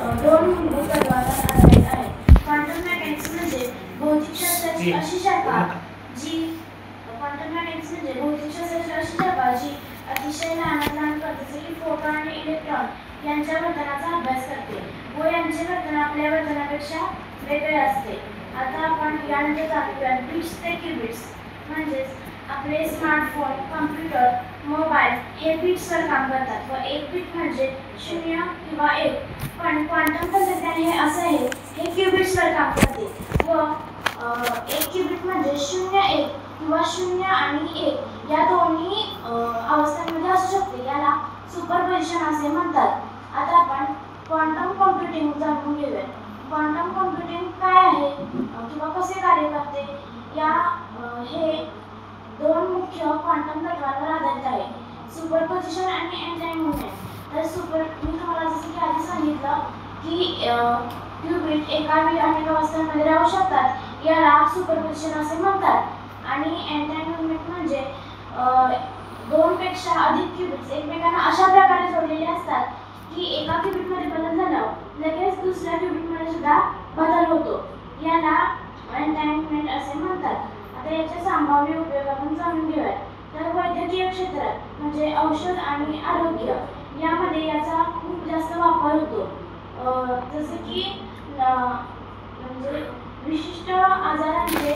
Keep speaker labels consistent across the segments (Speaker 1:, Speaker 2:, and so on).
Speaker 1: दोन मूलभूत तत्वांवर आधारित आहे. क्वांटम मेकॅनिक्स म्हणजे भौतिकशास्त्राची अशी शाखा जी अतिशय लहान कण जसे की फोटॉन आणि इलेक्ट्रॉन यांच्या वर्तनाचा अभ्यास करते व यांचे वर्तन आपल्या वर्तनापेक्षा वेगळे असते. आता आपण यानंतर जाऊया बिट्स ते क्यूबिट्स. म्हणजेच आपले स्मार्टफोन, कम्प्युटर, मोबाईल हे बिट्सवर काम करतात व एक बिट म्हणजे 0 किंवा 1. पण क्वांटम तंत्रज्ञान हे असं आहे, हे क्यूबिट्सवर काम करते व एक क्यूबिट म्हणजे 0, 1 किंवा 0 आणि 1 या दोन्ही अवस्थांमध्ये असू शकते. याला सुपरपोजिशन असे म्हणतात. आता आपण क्वांटम कॉम्प्युटिंग जाणून घेऊया. क्वांटम कॉम्प्युटिंग काय आहे किंवा कसे कार्य करते हे दोन मुख्य क्वांटम तत्वांवर आधारित आहे, सुपरपोजिशन आणि एंटांगलमेंट. तर मी तुम्हाला जसं की आधी सांगितलं की क्यूबिट एका अनेक अवस्थांमध्ये राहू शकतात, याला सुपरपोजिशन असे म्हणतात. आणि एंटांगलमेंट म्हणजे दोनपेक्षा अधिक क्यूबिट्स एकमेकांना अशा प्रकारे जोडलेले असतात की एका क्यूबिटमध्ये बदल झाल्यावर लगेच दुसऱ्या क्यूबिटमध्ये सुद्धा बदल होतो. याला एंटांगलमेंट असे म्हणतात. आता याचे संभाव्य उपयोग आपण जाणून घेऊया. तर वैद्यकीय क्षेत्रात म्हणजे औषध आणि आरोग्य यामध्ये याचा खूप जास्त वापर होतो. जसे की म्हणजे विशिष्ट आजारांचे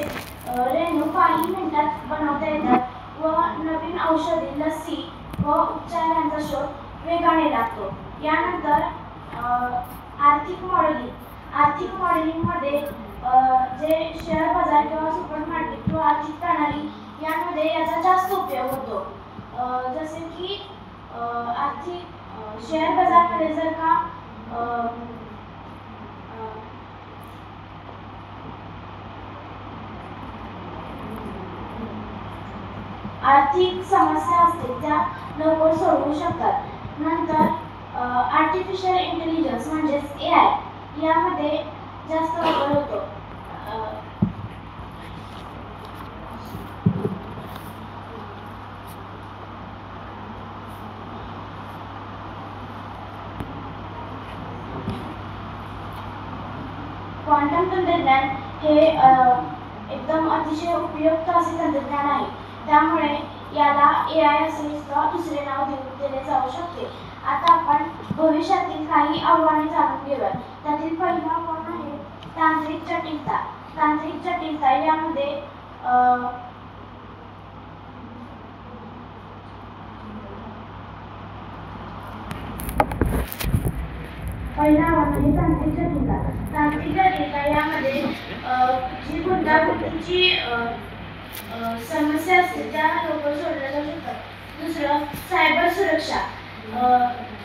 Speaker 1: रेणू काही मिनिटात बनवता येतात व नवीन औषधी, लसी व उपचार यांचा शोध वेगाने लागतो. यानंतर आर्थिक मॉडेलिंगमध्ये जे शेअर बाजार किंवा सुपर मार्केट किंवा आर्थिक प्रणाली यामध्ये याचा जास्त उपयोग होतो. जसे की आर्थिक शेअर बाजारमध्ये जर का आर्थिक समस्या असतील त्या लवकर सोडवू शकतात. नंतर आर्टिफिशियल इंटेलिजन्स म्हणजेच AI यामध्ये जास्त वापर होतो. क्वांटम तंत्रज्ञान हे एकदम अतिशय उपयुक्त असे तंत्रज्ञान आहे. त्यामुळे याला AI असे दुसरे नाव दिले जाऊ शकते. आता आपण भविष्यातील काही आव्हाने जाणून घेऊया. त्यातील पहिलं आव्हान आहे तांत्रिक जटिलता. यामध्ये पहिला आव्हान आहे तांत्रिक जटिलता. यामध्ये जी गुंतागुंतीची समस्या असते त्या लवकर सोडवल्या जाऊ शकतात. दुसरं सायबर सुरक्षा.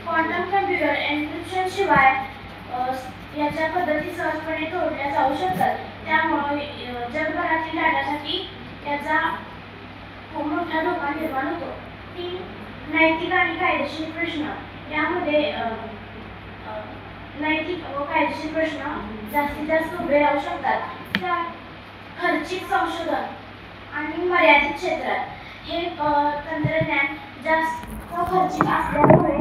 Speaker 1: क्वांटम कम्प्युटर एन्क्रिप्शन शिवाय याच्या पद्धती सहजपणे तोडल्या जाऊ शकतात. त्यामुळे जगभरातील डाटासाठी याचा खूप मोठा धोका निर्माण होतो. 3. नैतिक आणि कायदेशीर प्रश्न. यामध्ये नैतिक व कायदेशीर प्रश्न जास्तीत जास्त उभे राहू शकतात. 4. खर्चिक संशोधन आणि मर्यादित क्षेत्रात. हे तंत्रज्ञान जास्त खर्चिक असल्यामुळे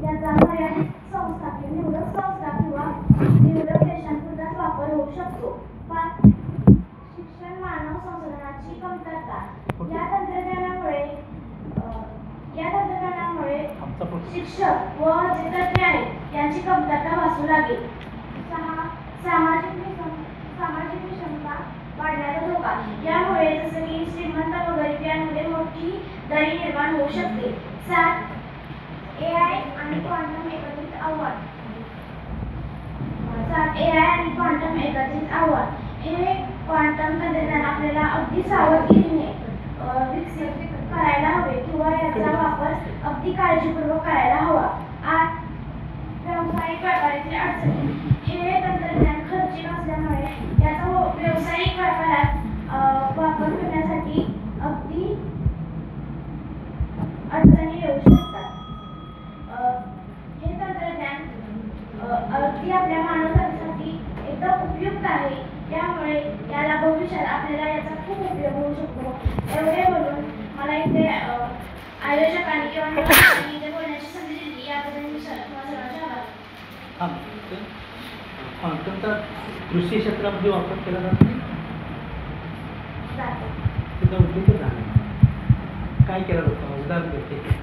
Speaker 1: याचा मर्यादित संस्था किंवा निवडक देशांपुरताच वापर होऊ शकतो. 5. शिक्षण मानव संसाधनाची कमतरता. या तंत्रज्ञानामुळे शिक्षक व जे तज्ञ आहेत यांची कमतरता भासू लागेल. 6. सामाजिक विषमता वाढण्याचा धोका. यामुळे जसं की श्रीमंत व गरीब यांमध्ये मोठी दरी निर्माण होऊ शकते. 7. AI आणि क्वांटम एकत्रित आव्हान. हे क्वांटम तंत्रज्ञान आपल्याला अगदी सावधगिरीने विकसित करायला हवे किंवा याचा वापर अगदी काळजीपूर्वक करायला हवा. 8. व्यावसायिक व्यापारातील अडचणी. हे तंत्रज्ञान खर्चिक असल्यामुळे याचा व्यावसायिक व्यापारात वापर करण्यासाठी अगदी अडचणी येऊ शकतात. हे तंत्रज्ञान अगदी आपल्या मानवजातीसाठी एकदम उपयुक्त आहे. त्यामुळे याला भविष्यात आपल्याला याचा खूप उपयोग होऊ शकतो. एवढे बोलून मला इथे आयोजकांनी किंवा इथे बोलण्याची संधी दिली याबद्दल मी सर्वांचे आभार.
Speaker 2: हां क्वांटमचा कृषी क्षेत्रामध्ये वापर केला जात नाही.
Speaker 1: जातो.
Speaker 2: त्याचा उल्लेख झाला काय केला जातो उदाहरण देते.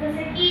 Speaker 1: जसे की